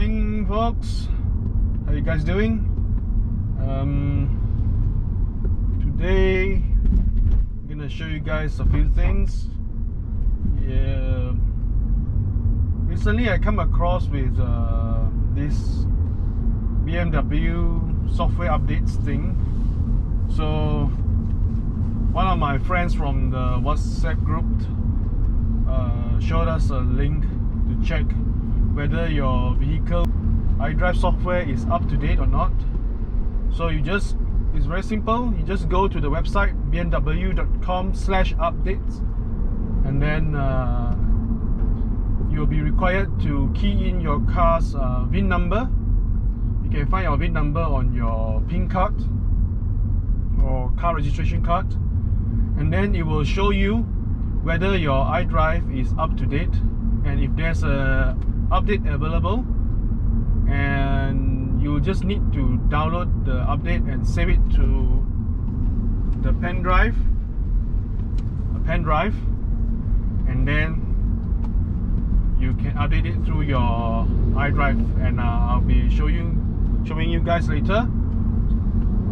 morning, folks. How you guys doing? Today I'm gonna show you guys a few things. Yeah, recently I come across with this BMW software updates thing. So one of my friends from the WhatsApp group showed us a link to check whether your vehicle iDrive software is up to date or not. So it's very simple. You just go to the website bmw.com/updates, and then you'll be required to key in your car's VIN number. You can find your VIN number on your PIN card or car registration card, and then it will show you whether your iDrive is up to date and if there's a update available, and you just need to download the update and save it to the pen drive, and then you can update it through your iDrive, and I'll be showing you guys later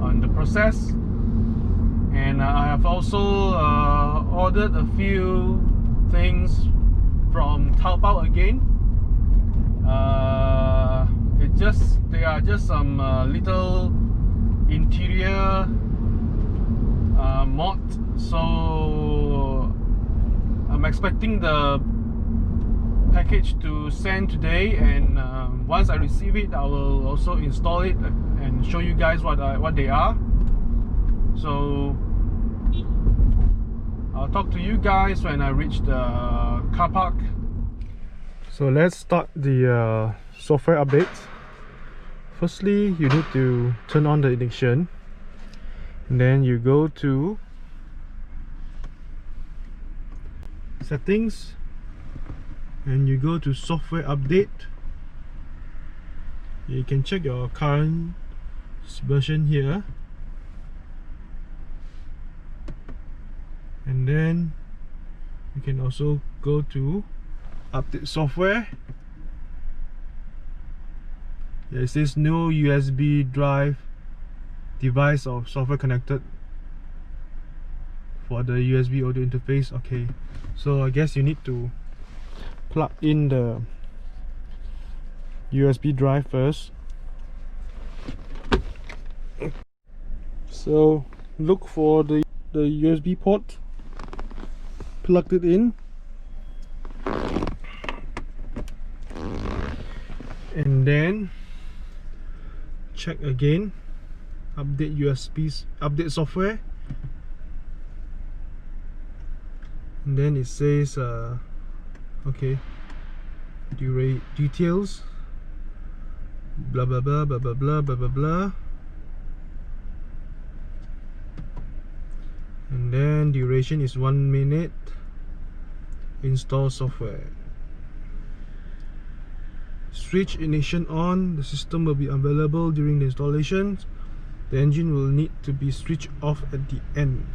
on the process. And I have also ordered a few things from Taobao again. They are just some little interior mod. So I'm expecting the package to send today, and once I receive it, I will also install it and show you guys what they are. So I'll talk to you guys when I reach the car park. So let's start the software update. Firstly, you need to turn on the ignition, and then you go to settings and you go to software update. You can check your current version here, and then you can also go to update software. It says no USB drive device or software connected for the USB audio interface. Okay, so I guess you need to plug in the USB drive first. So look for the USB port, plugged it in, and then check again, update update software, and then it says okay, details, blah blah blah blah blah blah blah blah blah, and then duration is 1 minute. Install software. Switch ignition on. The system will be available during the installation. The engine will need to be switched off at the end.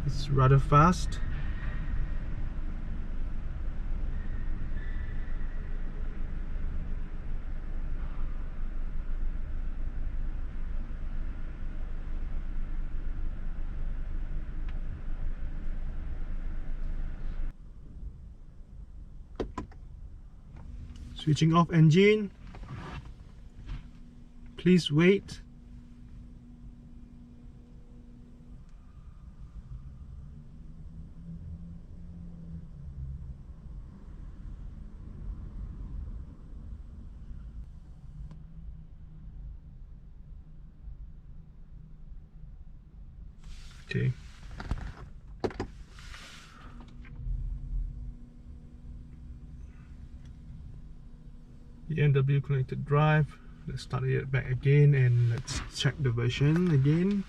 It's rather fast. Switching off engine. Please wait. Okay. BMW connected drive. Let's start it back again and let's check the version again.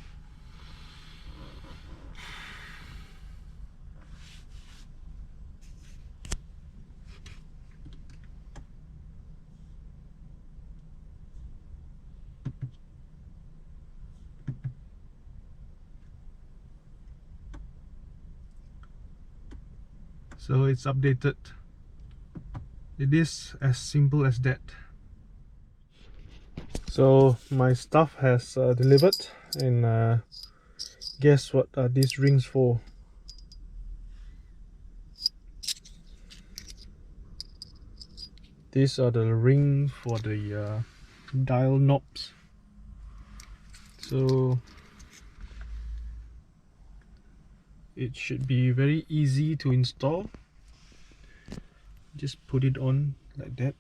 so it's updated. It is as simple as that. So my stuff has delivered, and guess what are these rings for? These are the rings for the dial knobs. So it should be very easy to install. Just put it on like that.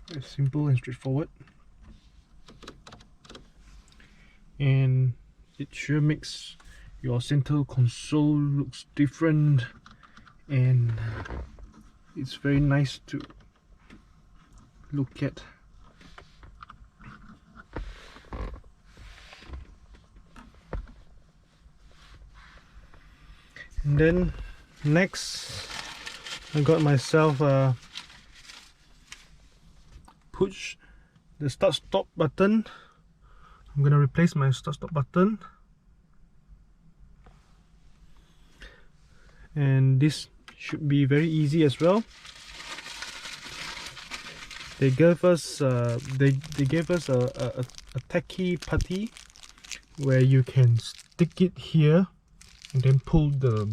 Very simple and straightforward, and it sure makes your center console looks different, and it's very nice to look at. And then next I got myself a push the start stop button. I'm gonna replace my start stop button, and this should be very easy as well. They gave us a tacky putty where you can stick it here and then pull the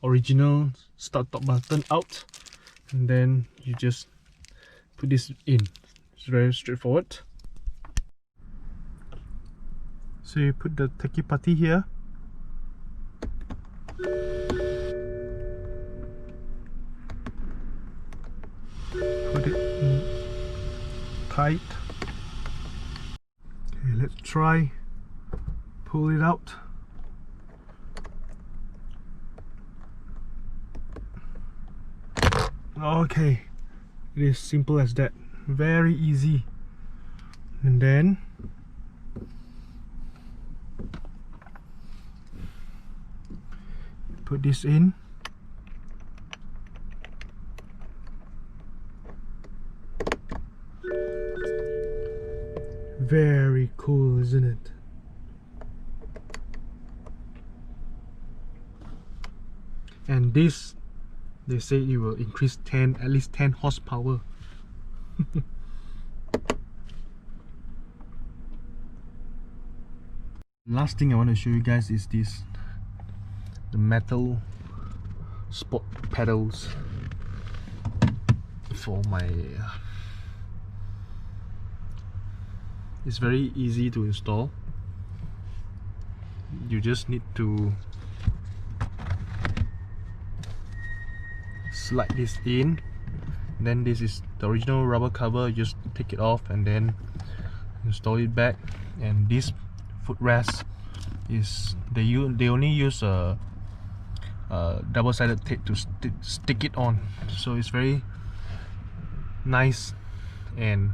original start stop button out, and then you just put this in. It's very straightforward. So you put the tacky putty here, put it in tight. Okay, let's try pull it out. Okay, it is simple as that, very easy. And then put this in. Very cool, isn't it? And this, they say it will increase at least 10 horsepower. Last thing I want to show you guys is this, the metal sport pedals for my it's very easy to install. You just need to slide this in, then this is the original rubber cover. You just take it off and then install it back. And this footrest is they only use a double-sided tape to stick it on, so it's very nice and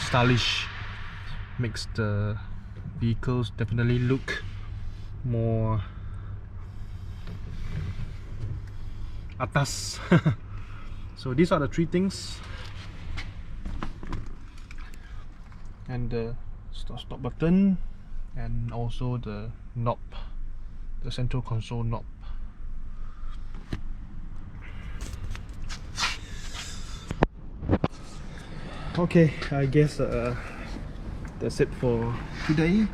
stylish. Makes the vehicles definitely look more atas. So these are the three things, and the stop button, and also the knob, the central console knob. Okay, I guess that's it for today,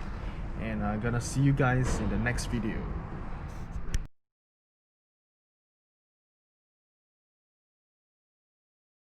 and I'm gonna see you guys in the next video.